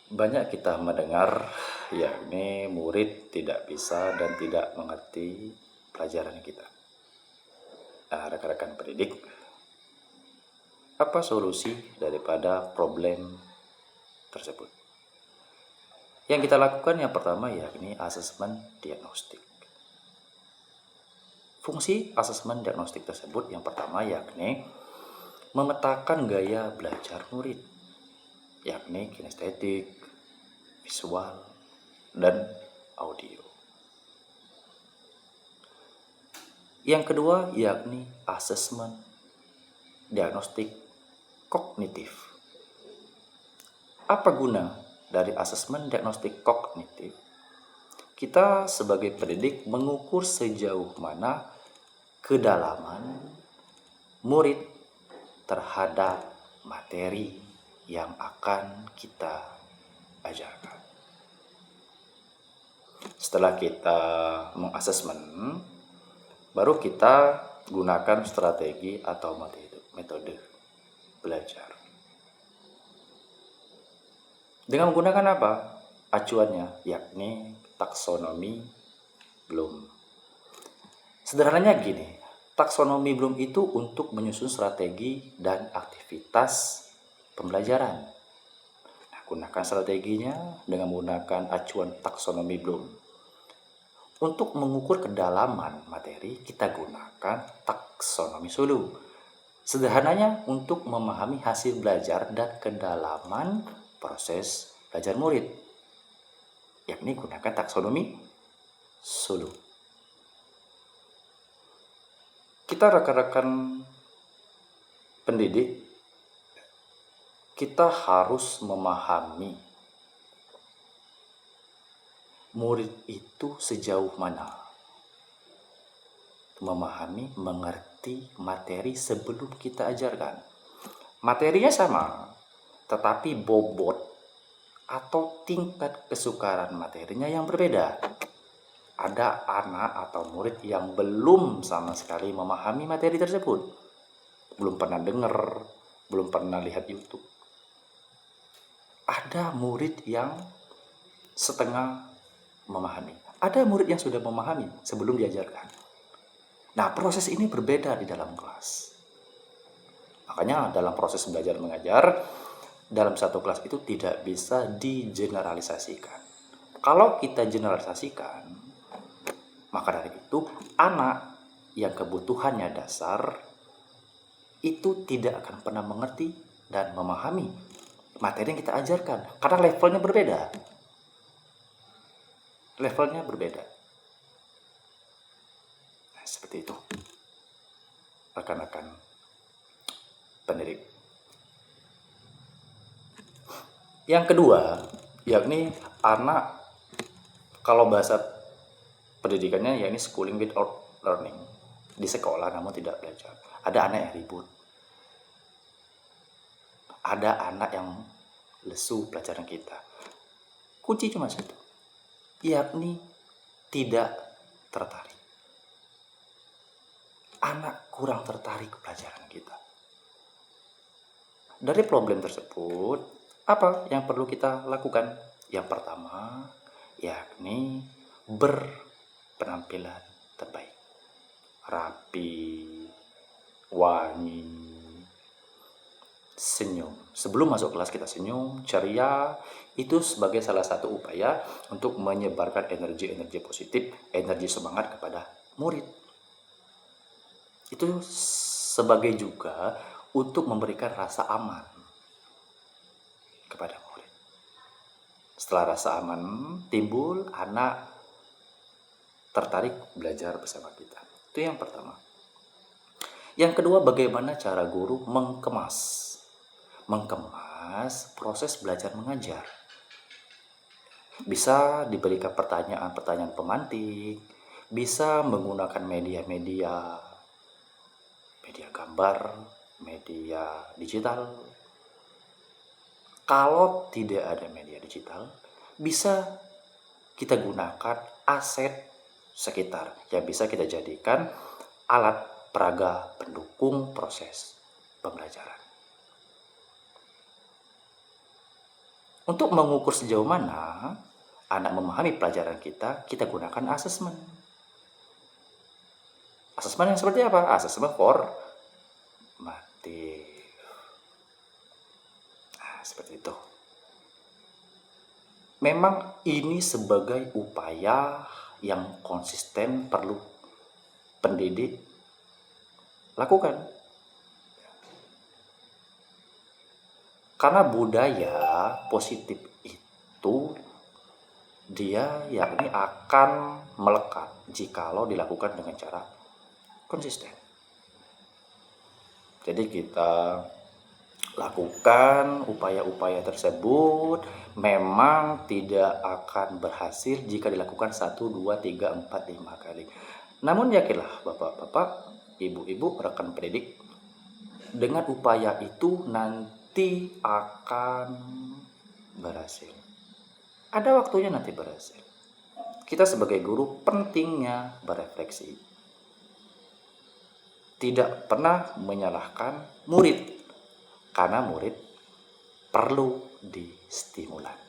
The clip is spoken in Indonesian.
Banyak kita mendengar, yakni murid tidak bisa dan tidak mengerti pelajaran kita. Nah, rekan-rekan pendidik, apa solusi daripada problem tersebut? Yang kita lakukan yang pertama yakni asesmen diagnostik. Fungsi asesmen diagnostik tersebut yang pertama yakni memetakan gaya belajar murid, yakni kinestetik, visual, dan audio. Yang kedua yakni asesmen diagnostik kognitif. Apa guna dari asesmen diagnostik kognitif? Kita sebagai pendidik mengukur sejauh mana kedalaman murid terhadap materi yang akan kita ajarkan. Setelah kita mengasesmen, baru kita gunakan strategi atau metode belajar. Dengan menggunakan apa? Acuannya, yakni taksonomi Bloom. Sederhananya gini, taksonomi Bloom itu untuk menyusun strategi dan aktivitas pembelajaran. Nah, gunakan strateginya dengan menggunakan acuan taksonomi Bloom. Untuk mengukur kedalaman materi, kita gunakan taksonomi Sulu. Sederhananya untuk memahami hasil belajar dan kedalaman proses belajar murid, yakni gunakan taksonomi Sulu. Kita rekan-rekan pendidik, kita harus memahami murid itu sejauh mana. Memahami, mengerti materi sebelum kita ajarkan. Materinya sama, tetapi bobot atau tingkat kesukaran materinya yang berbeda. Ada anak atau murid yang belum sama sekali memahami materi tersebut. Belum pernah dengar, belum pernah lihat YouTube. Ada murid yang setengah memahami. Ada murid yang sudah memahami sebelum diajarkan. Nah, proses ini berbeda di dalam kelas. Makanya dalam proses belajar mengajar, dalam satu kelas itu tidak bisa digeneralisasikan. Kalau kita generalisasikan, maka dari itu anak yang kebutuhannya dasar itu tidak akan pernah mengerti dan memahami materi yang kita ajarkan. Karena levelnya berbeda. Levelnya berbeda. Nah, seperti itu. Rekan-rekan pendidik. Yang kedua, yakni anak, kalau bahasa pendidikannya yakni schooling without learning. Di sekolah namun tidak belajar. Ada anak yang ribut. Ada anak yang lesu pelajaran kita. Kunci cuma satu, yakni tidak tertarik. Anak kurang tertarik ke pelajaran kita. Dari problem tersebut, apa yang perlu kita lakukan? Yang pertama, yakni berpenampilan terbaik. Rapi, wangi, senyum. Sebelum masuk kelas kita senyum, ceria. Itu sebagai salah satu upaya untuk menyebarkan energi-energi positif, energi semangat kepada murid. Itu sebagai juga untuk memberikan rasa aman kepada murid. Setelah rasa aman timbul, anak tertarik belajar bersama kita. Itu yang pertama. Yang kedua, bagaimana cara guru mengemas proses belajar mengajar. Bisa diberikan pertanyaan-pertanyaan pemantik, bisa menggunakan media gambar, media digital. Kalau tidak ada media digital, bisa kita gunakan aset sekitar yang bisa kita jadikan alat peraga pendukung proses pembelajaran. Untuk mengukur sejauh mana anak memahami pelajaran kita gunakan asesmen. Asesmen yang seperti apa? Asesmen formatif. Nah, seperti itu. Memang ini sebagai upaya yang konsisten perlu pendidik lakukan. Karena budaya positif itu dia yakni akan melekat jikalau dilakukan dengan cara konsisten. Jadi kita lakukan upaya-upaya tersebut memang tidak akan berhasil jika dilakukan 1, 2, 3, 4, 5 kali. Namun yakinlah Bapak-bapak, Ibu-ibu, rekan pendidik, dengan upaya itu nanti akan berhasil. Ada waktunya nanti berhasil. Kita sebagai guru pentingnya berefleksi. Tidak pernah menyalahkan murid, karena murid perlu distimulan.